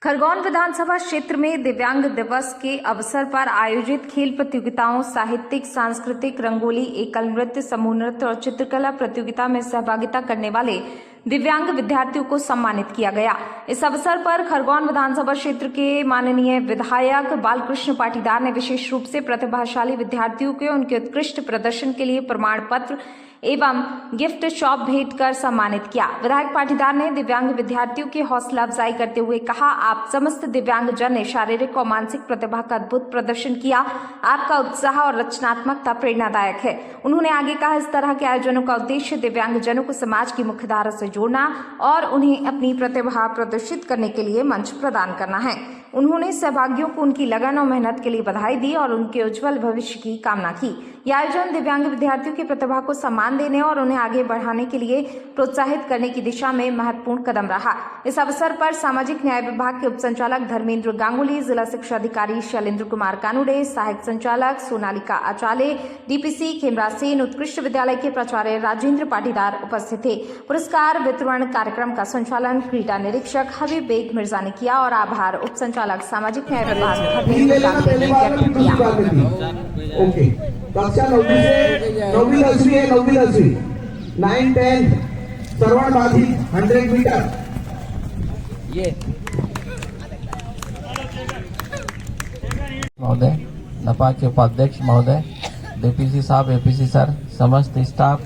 खरगोन विधानसभा क्षेत्र में दिव्यांग दिवस के अवसर पर आयोजित खेल प्रतियोगिताओं, साहित्यिक, सांस्कृतिक, रंगोली, एकल नृत्य, समूह नृत्य और चित्रकला प्रतियोगिता में सहभागिता करने वाले दिव्यांग विद्यार्थियों को सम्मानित किया गया। इस अवसर पर खरगोन विधानसभा क्षेत्र के माननीय विधायक बालकृष्ण पाटीदार ने विशेष रूप से प्रतिभाशाली विद्यार्थियों को उनके उत्कृष्ट प्रदर्शन के लिए प्रमाण पत्र एवं गिफ्ट शॉप भेंट कर सम्मानित किया। विधायक पाटीदार ने दिव्यांग विद्यार्थियों की हौसला अफजाई करते हुए कहा, आप समस्त दिव्यांगजन ने शारीरिक और मानसिक प्रतिभा का अद्भुत प्रदर्शन किया। आपका उत्साह और रचनात्मकता प्रेरणादायक है। उन्होंने आगे कहा, इस तरह के आयोजनों का उद्देश्य दिव्यांगजनों को समाज की मुख्य धारा से जोड़ना और उन्हें अपनी प्रतिभा प्रदर्शित करने के लिए मंच प्रदान करना है। उन्होंने सहभागियों को उनकी लगन और मेहनत के लिए बधाई दी और उनके उज्जवल भविष्य की कामना की। यह आयोजन दिव्यांग विद्यार्थियों की प्रतिभा को सम्मान देने और उन्हें आगे बढ़ाने के लिए प्रोत्साहित करने की दिशा में महत्वपूर्ण कदम रहा। इस अवसर पर सामाजिक न्याय विभाग के उप संचालक धर्मेंद्र गांगुली, जिला शिक्षा अधिकारी शैलेंद्र कुमार कानूड़े, सहायक संचालक सोनालिका आचार्य, डीपीसी खेमराज सेन, उत्कृष्ट विद्यालय के प्राचार्य राजेंद्र पाटीदार उपस्थित थे। पुरस्कार वितरण कार्यक्रम का संचालन क्रीडा निरीक्षक हबीब बेग मिर्जा ने किया और आभार उप संचालक सामाजिक न्याय विभाग धर्मेंद्र गांगुली ने व्यक्त किया। कक्षा 9 से 9वीं है 9वीं 9, 10 श्रवण बाधित 100 मीटर। ये महोदय, नपा के उपाध्यक्ष महोदय, डीपीसी साहब, एपीसी सर, समस्त स्टाफ,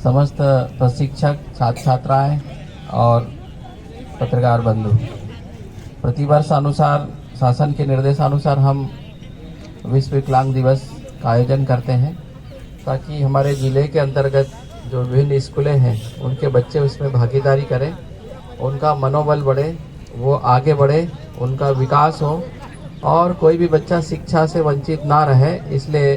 समस्त प्रशिक्षक, छात्र छात्राएं और पत्रकार बंधु, प्रतिवर्ष अनुसार शासन के निर्देशानुसार हम विश्व विकलांग दिवस का आयोजन करते हैं ताकि हमारे ज़िले के अंतर्गत जो विभिन्न स्कूलें हैं उनके बच्चे उसमें भागीदारी करें, उनका मनोबल बढ़े, वो आगे बढ़े, उनका विकास हो और कोई भी बच्चा शिक्षा से वंचित ना रहे। इसलिए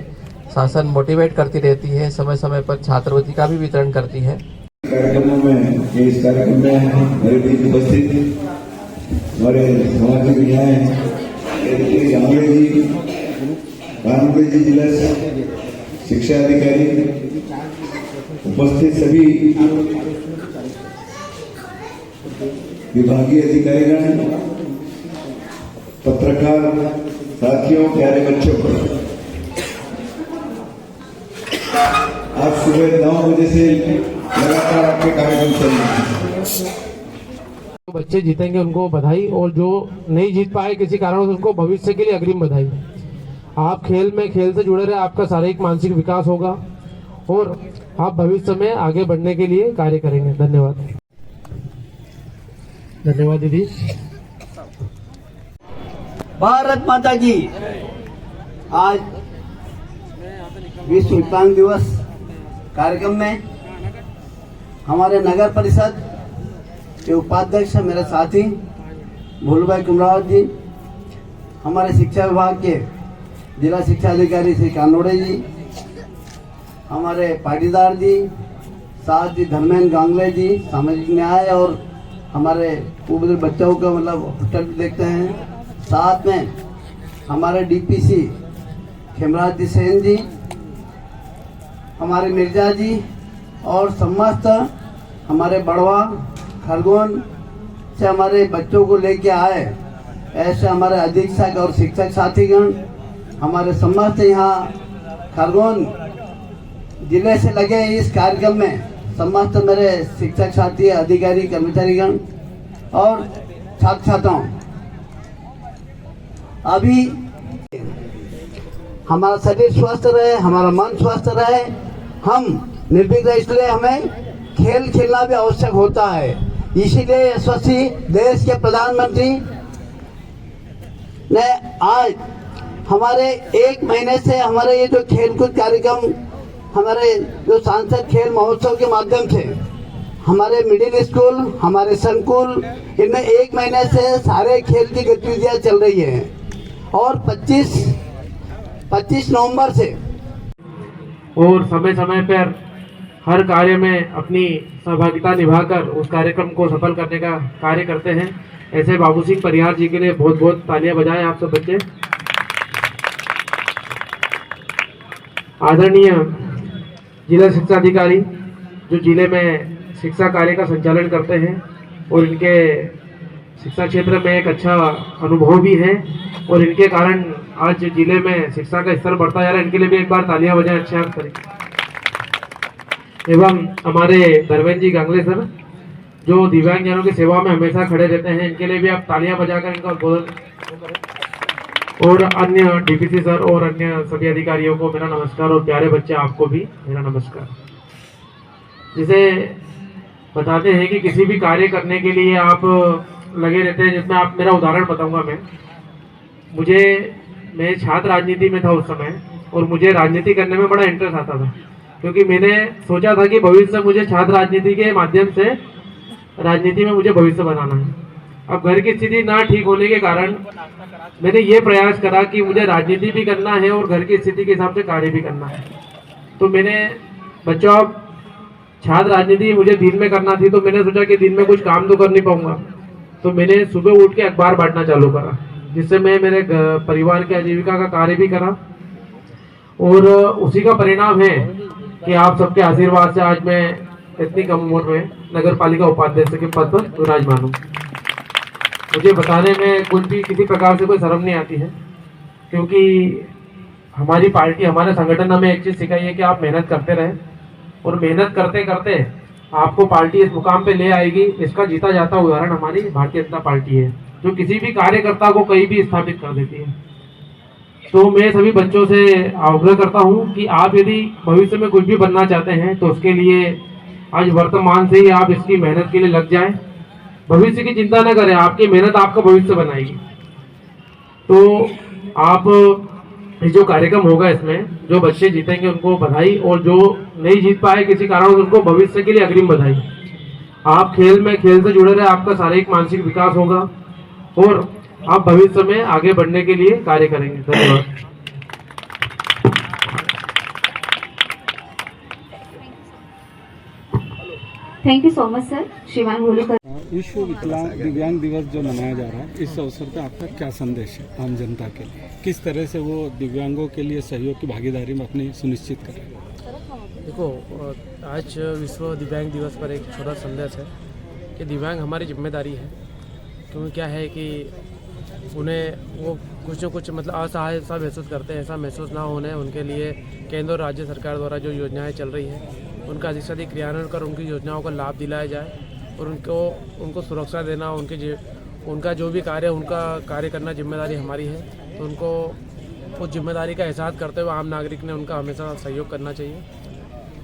शासन मोटिवेट करती रहती है, समय समय पर छात्रवृत्ति का भी वितरण करती है। कार्यक्रमों में इस कार्यक्रम में हमारे बीच उपस्थित हमारे सामाजिक न्याय कानूनी जी, जिला शिक्षा अधिकारी, उपस्थित सभी विभागीय अधिकारीगण, पत्रकार साथियों, प्यारे बच्चों, आज सुबह 9 बजे से लगातार आपके कार्यक्रम चल रहे हैं। बच्चे जीतेंगे उनको बधाई, और जो नहीं जीत पाए किसी कारण से उनको भविष्य के लिए अग्रिम बधाई। आप खेल से जुड़े रहे, आपका शारीरिक मानसिक विकास होगा और आप भविष्य में आगे बढ़ने के लिए कार्य करेंगे। धन्यवाद। धन्यवाद दीदी। भारत माता की। आज विश्व विकलांग दिवस कार्यक्रम में हमारे नगर परिषद के उपाध्यक्ष मेरे साथी भोलूभाई कुमरावत जी, हमारे शिक्षा विभाग के जिला शिक्षा अधिकारी श्री कानोड़े जी, हमारे पाटीदार जी, साथ ही धर्मेंद्र गांगुली जी, सामाजिक न्याय और हमारे उपद्रव बच्चों का मतलब हॉस्टल देखते हैं, साथ में हमारे डीपीसी खेमराज जी सेन जी, हमारे मिर्जा जी और समस्त हमारे बड़वा खरगोन से हमारे बच्चों को लेके आए, ऐसे हमारे अधीक्षक और शिक्षक साथीगण, हमारे समस्त यहाँ खरगोन जिले से लगे इस कार्यक्रम में समस्त मेरे शिक्षक साथी, अधिकारी, कर्मचारीगण और छात्र छात्राओं, अभी हमारा शरीर स्वस्थ रहे, हमारा मन स्वस्थ रहे, हम निर्भीक रहे, इसलिए हमें खेल खेलना भी आवश्यक होता है। इसीलिए यशस्वी देश के प्रधानमंत्री ने आज हमारे 1 महीने से हमारे ये जो खेलकूद कार्यक्रम, हमारे जो सांसद खेल महोत्सव के माध्यम से हमारे मिडिल स्कूल, हमारे संकुल, इनमें 1 महीने से सारे खेल की गतिविधियां चल रही हैं और 25 नवंबर से और समय समय पर हर कार्य में अपनी सहभागिता निभाकर उस कार्यक्रम को सफल करने का कार्य करते हैं। ऐसे बाबू सिंह परिहार जी के लिए बहुत बहुत तालियां बजाएं आप सब बच्चे। आदरणीय जिला शिक्षा अधिकारी जो जिले में शिक्षा कार्य का संचालन करते हैं और इनके शिक्षा क्षेत्र में एक अच्छा अनुभव भी है और इनके कारण आज जिले में शिक्षा का स्तर बढ़ता जा रहा है। इनके लिए भी एक बार तालियां बजाएं अच्छे हाथ करें। एवं हमारे धर्मेंद्र जी गांगले सर जो दिव्यांगजनों की सेवा में हमेशा खड़े रहते हैं, इनके लिए भी आप तालियां बजाकर इनका उद्बोधन। और अन्य डीपीसी सर और अन्य सभी अधिकारियों को मेरा नमस्कार और प्यारे बच्चे आपको भी मेरा नमस्कार। जिसे बताते हैं कि किसी भी कार्य करने के लिए आप लगे रहते हैं, जिसमें आप मेरा उदाहरण बताऊंगा मैं छात्र राजनीति में था उस समय और मुझे राजनीति करने में बड़ा इंटरेस्ट आता था, क्योंकि मैंने सोचा था कि भविष्य में मुझे छात्र राजनीति के माध्यम से राजनीति में मुझे भविष्य बनाना है। अब घर की स्थिति ना ठीक होने के कारण मैंने ये प्रयास करा कि मुझे राजनीति भी करना है और घर की स्थिति के हिसाब से कार्य भी करना है। तो मैंने बच्चों अब छात्र राजनीति मुझे दिन में करना थी, तो मैंने सोचा कि दिन में कुछ काम तो कर नहीं पाऊंगा, तो मैंने सुबह उठ के अखबार बांटना चालू करा, जिससे मैं मेरे परिवार की आजीविका का कार्य भी करा। और उसी का परिणाम है कि आप सबके आशीर्वाद से आज मैं इतनी कम उम्र में नगर पालिका उपाध्यक्ष के पद पर विराजमान हूँ। मुझे बताने में कुछ भी किसी प्रकार से कोई शर्म नहीं आती है, क्योंकि हमारी पार्टी हमारे संगठन हमें एक चीज़ सिखाई है कि आप मेहनत करते रहें और मेहनत करते करते आपको पार्टी इस मुकाम पे ले आएगी। इसका जीता जाता उदाहरण हमारी भारतीय जनता पार्टी है, जो किसी भी कार्यकर्ता को कहीं भी स्थापित कर देती है। तो मैं सभी बच्चों से आग्रह करता हूं कि आप यदि भविष्य में कुछ भी बनना चाहते हैं तो उसके लिए आज वर्तमान से ही आप इसकी मेहनत के लिए लग जाएं। भविष्य की चिंता न करें, आपकी मेहनत आपका भविष्य बनाएगी। तो आप जो कार्यक्रम होगा इसमें जो बच्चे जीतेंगे उनको बधाई, और जो नहीं जीत पाए किसी कारण उनको भविष्य के लिए अग्रिम बधाई। आप खेल से जुड़े रहे, आपका शारीरिक मानसिक विकास होगा और आप भविष्य में आगे बढ़ने के लिए कार्य करेंगे। धन्यवाद। Thank you so much sir. Shivang Golukar. विश्व दिव्यांग दिवस जो मनाया जा रहा है, इस अवसर पर आपका क्या संदेश है आम जनता के लिए? किस तरह से वो दिव्यांगों के लिए सहयोग की भागीदारी में अपनी सुनिश्चित करें? देखो, आज विश्व दिव्यांग दिवस पर एक छोटा संदेश है कि दिव्यांग हमारी जिम्मेदारी है। क्योंकि क्या है कि उन्हें वो कुछ न कुछ मतलब असहायता महसूस करते हैं, ऐसा महसूस ना होने उनके लिए केंद्र और राज्य सरकार द्वारा जो योजनाएं चल रही हैं उनका अधिक से अधिक क्रियान्वयन कर उनकी योजनाओं का लाभ दिलाया जाए और उनको सुरक्षा देना, उनका जो भी कार्य उनका कार्य करना जिम्मेदारी हमारी है। तो उनको उस जिम्मेदारी का एहसास करते हुए आम नागरिक ने उनका हमेशा सहयोग करना चाहिए।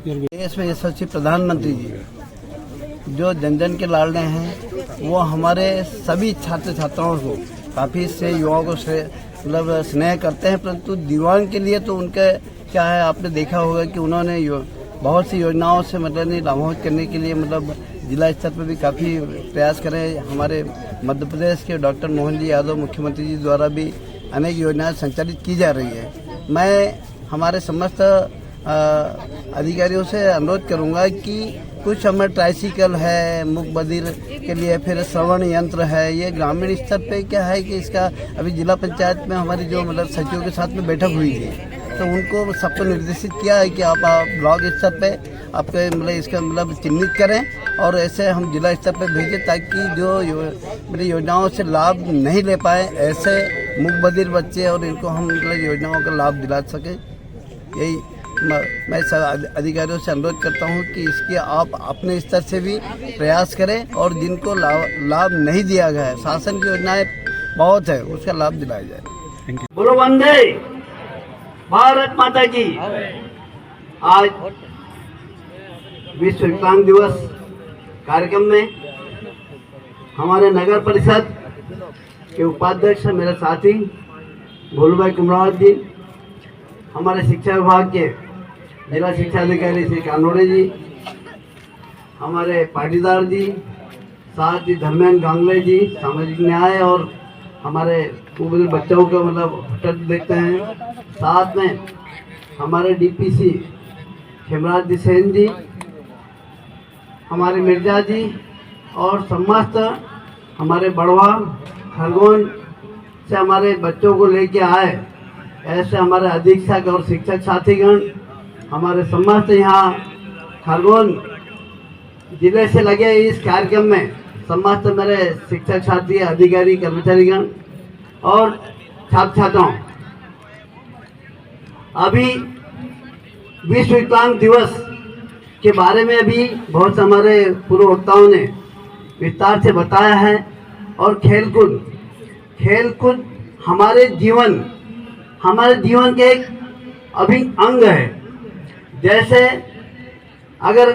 देश में यशस्वी प्रधानमंत्री जी जो जन जन के लाडले हैं, वो हमारे सभी छात्र छात्राओं को काफ़ी से युवाओं को मतलब स्नेह करते हैं, परंतु दिव्यांग के लिए तो उनके क्या है, आपने देखा होगा कि उन्होंने बहुत सी योजनाओं से मतलब लाभान्वित करने के लिए मतलब जिला स्तर पर भी काफ़ी प्रयास करें। हमारे मध्य प्रदेश के डॉक्टर मोहन जी यादव मुख्यमंत्री जी द्वारा भी अनेक योजनाएं संचालित की जा रही है। मैं हमारे समस्त अधिकारियों से अनुरोध करूंगा कि कुछ हमें ट्राइसिकल है, मूक बधिर के लिए, फिर श्रवण यंत्र है, ये ग्रामीण स्तर पे क्या है कि इसका अभी जिला पंचायत में हमारी जो मतलब सचिवों के साथ में बैठक हुई थी, तो उनको सबको निर्देशित किया है कि आप ब्लॉक स्तर पे आपके मतलब इसका मतलब चिन्हित करें और ऐसे हम जिला स्तर पे भेजें, ताकि जो मेरी योजनाओं से लाभ नहीं ले पाए ऐसे मूक बधिर बच्चे और इनको हम मतलब योजनाओं का लाभ दिला सकें। यही मैं अधिकारियों से अनुरोध करता हूं कि इसकी आप अपने स्तर से भी प्रयास करें और जिनको लाभ नहीं दिया गया है, शासन की योजनाएं बहुत है, उसका लाभ दिलाया जाए। बोलो वंदे भारत माता की। आज विश्व दिव्यांग दिवस कार्यक्रम में हमारे नगर परिषद के उपाध्यक्ष मेरे साथी भोलूभाई कुमरावत जी, हमारे शिक्षा विभाग के जिला शिक्षा अधिकारी श्री कानोड़े जी, हमारे पाटीदार जी, साथ ही धर्मेंद्र गांगले जी सामाजिक न्याय और हमारे बच्चों का मतलब होटल देखते हैं, साथ में हमारे डीपीसी हेमराज जी सेन जी, हमारे मिर्जा जी और समस्त हमारे बड़वा खरगोन से हमारे बच्चों को लेके आए, ऐसे हमारे अधीक्षक और शिक्षक साथीगण, हमारे समस्त यहाँ खरगोन जिले से लगे इस कार्यक्रम में समस्त मेरे शिक्षक साथी, अधिकारी, कर्मचारीगण और छात्र छात्राओं, अभी विश्व विकलांग दिवस के बारे में अभी बहुत हमारे पूर्व वक्ताओं ने विस्तार से बताया है। और खेलकूद हमारे जीवन के एक अभिन्न अंग है। जैसे अगर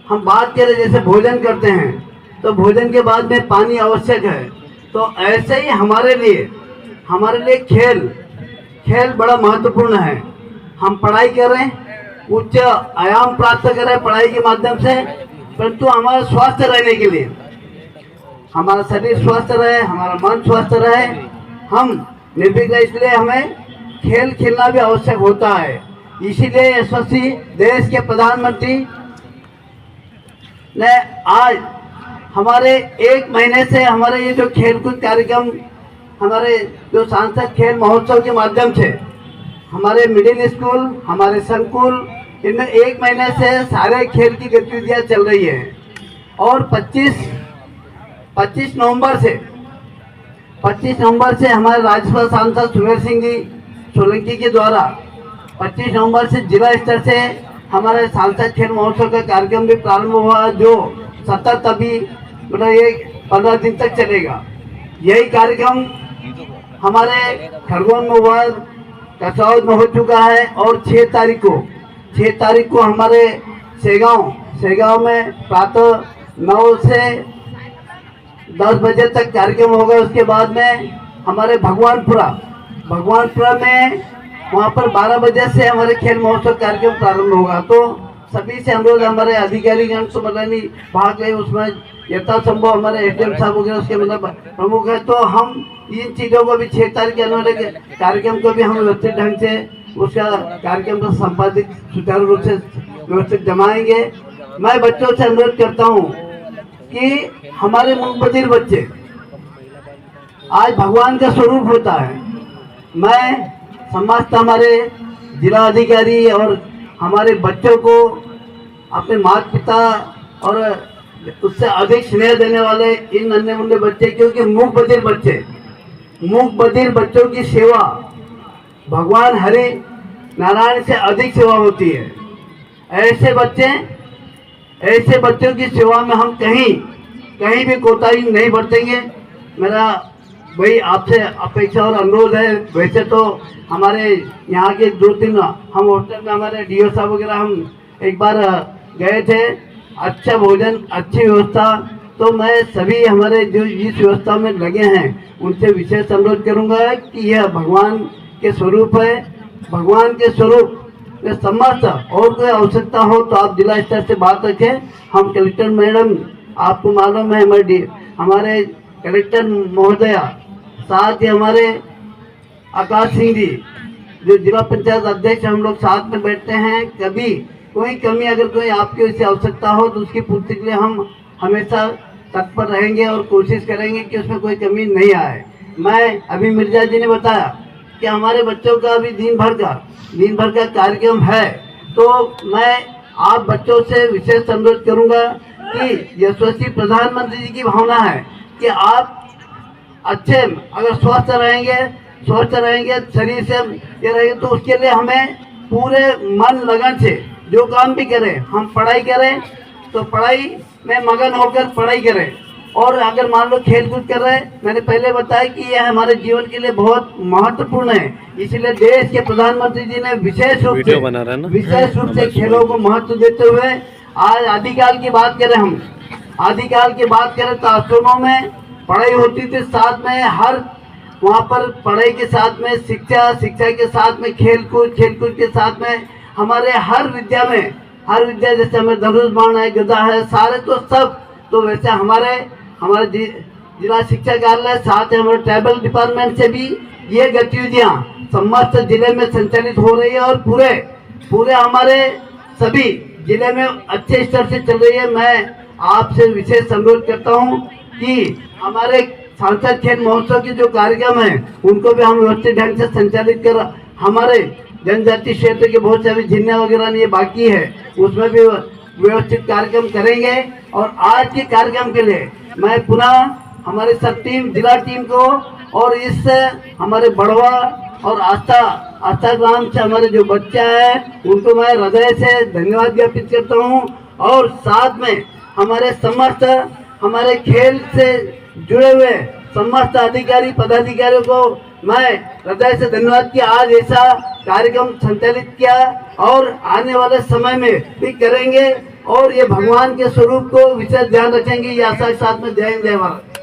हम बात करें, जैसे भोजन करते हैं तो भोजन के बाद में पानी आवश्यक है, तो ऐसे ही हमारे लिए खेल बड़ा महत्वपूर्ण है। हम पढ़ाई कर रहे हैं, उच्च आयाम प्राप्त कर रहे हैं पढ़ाई के माध्यम से, परंतु हमारा स्वास्थ्य रहने के लिए, हमारा शरीर स्वस्थ रहे, हमारा मन स्वस्थ रहे, हम निर्भीक रहे, इसलिए हमें खेल खेलना भी आवश्यक होता है। इसीलिए यशस्वी देश के प्रधानमंत्री ने आज हमारे 1 महीने से हमारे ये जो खेलकूद कार्यक्रम, हमारे जो सांसद खेल महोत्सव के माध्यम से हमारे मिडिल स्कूल, हमारे संकुल, इनमें 1 महीने से सारे खेल की गतिविधियां चल रही है। और 25 नवंबर से हमारे राज्यसभा सांसद सुमेर सिंह जी सोलंकी के द्वारा 25 नवंबर से जिला स्तर से हमारे सांसद खेल महोत्सव का कार्यक्रम भी प्रारंभ हुआ, जो सतत अभी मतलब ये 15 दिन तक चलेगा। यही कार्यक्रम हमारे खरगोन में हुआ, कसौद में हो चुका है, और 6 तारीख को हमारे सेगांव में प्रातः 9 से 10 बजे तक कार्यक्रम होगा। उसके बाद में हमारे भगवानपुरा में वहाँ पर 12 बजे से हमारे खेल महोत्सव कार्यक्रम प्रारंभ होगा। तो सभी से अनुरोध, हमारे अधिकारीगण तो नहीं भाग ले, उसमें यथासंभव हमारे एसडीएम साहब वगैरह उसके मतलब प्रमुख है, तो हम इन चीज़ों को भी 6 तारीख के अनुसार कार्यक्रम को भी हम व्यवस्थित ढंग से उसका कार्यक्रम को संपादित सुचारू रूप से व्यवस्थित जमाएंगे। मैं बच्चों से अनुरोध करता हूँ कि हमारे मूकबधिर बच्चे आज भगवान का स्वरूप होता है। मैं समस्त हमारे जिला अधिकारी और हमारे बच्चों को, अपने माता पिता और उससे अधिक स्नेह देने वाले इन नन्हे मुन्ने बच्चे, क्योंकि मूक बधिर बच्चों की सेवा भगवान हरि नारायण से अधिक सेवा होती है। ऐसे बच्चों की सेवा में हम कहीं भी कोताही नहीं बरतेंगे। मेरा वही आपसे अपेक्षा और अनुरोध है। वैसे तो हमारे यहाँ के 2-3 हम हॉस्टल में हमारे डीओ साहब वगैरह हम एक बार गए थे, अच्छा भोजन, अच्छी व्यवस्था, तो मैं सभी हमारे जो इस व्यवस्था में लगे हैं उनसे विशेष अनुरोध करूंगा कि यह भगवान के स्वरूप है। भगवान के स्वरूप में समस्त और कोई आवश्यकता हो तो आप जिला स्तर से बात रखें। हम कलेक्टर मैडम, आपको मालूम है हमारे कलेक्टर महोदया, साथ ही हमारे आकाश सिंह जी जो जिला पंचायत अध्यक्ष, हम लोग साथ में बैठते हैं। कभी कोई कमी, अगर कोई आपकी उसकी आवश्यकता हो तो उसकी पूर्ति के लिए हम हमेशा तत्पर रहेंगे और कोशिश करेंगे कि उसमें कोई कमी नहीं आए। मैं अभी मिर्जा जी ने बताया कि हमारे बच्चों का अभी दिन भर का कार्यक्रम है, तो मैं आप बच्चों से विशेष अनुरोध करूंगा कि यशस्वी प्रधानमंत्री जी की भावना है कि आप अच्छे, अगर स्वस्थ रहेंगे शरीर से ये रहेंगे, तो उसके लिए हमें पूरे मन लगन से जो काम भी करें, हम पढ़ाई करें तो पढ़ाई में मगन होकर पढ़ाई करें। और अगर मान लो खेल कूद कर रहे हैं, मैंने पहले बताया कि यह हमारे जीवन के लिए बहुत महत्वपूर्ण है। इसलिए देश के प्रधानमंत्री जी ने विशेष रूप से खेलों को महत्व देते हुए आज आदिकाल की बात करें तो आश्रमों में पढ़ाई होती थी, साथ में हर वहाँ पर पढ़ाई के साथ में शिक्षा के साथ में खेलकूद के साथ में हमारे हर विद्या जैसे हमें धनुष बाण है, गदा है, सारे तो सब, तो वैसे हमारे जिला शिक्षा कार्यालय साथ हमारे ट्राइबल डिपार्टमेंट से भी ये गतिविधियाँ समस्त जिले में संचालित हो रही है और पूरे हमारे सभी जिले में अच्छे स्तर से चल रही है। मैं आपसे विशेष अनुरोध करता हूँ कि हमारे सांसद खेल महोत्सव के जो कार्यक्रम है उनको भी हम व्यवस्थित ढंग से संचालित कर, हमारे जनजाति क्षेत्र के बहुत सारे झिन्या वगैरह ये बाकी है, उसमें भी व्यवस्थित कार्यक्रम करेंगे। और आज के कार्यक्रम के लिए मैं पुनः हमारे सब टीम, जिला टीम को और इस हमारे बढ़वा और आस्था ग्राम से हमारे जो बच्चा है उनको मैं हृदय से धन्यवाद ज्ञापित करता हूँ। और साथ में हमारे समस्त हमारे खेल से जुड़े हुए समस्त अधिकारी पदाधिकारियों को मैं हृदय से धन्यवाद किया। आज ऐसा कार्यक्रम संचालित किया और आने वाले समय में भी करेंगे और ये भगवान के स्वरूप को विशेष ध्यान रखेंगे। ये आशा के साथ में जय हिंद जय भारत।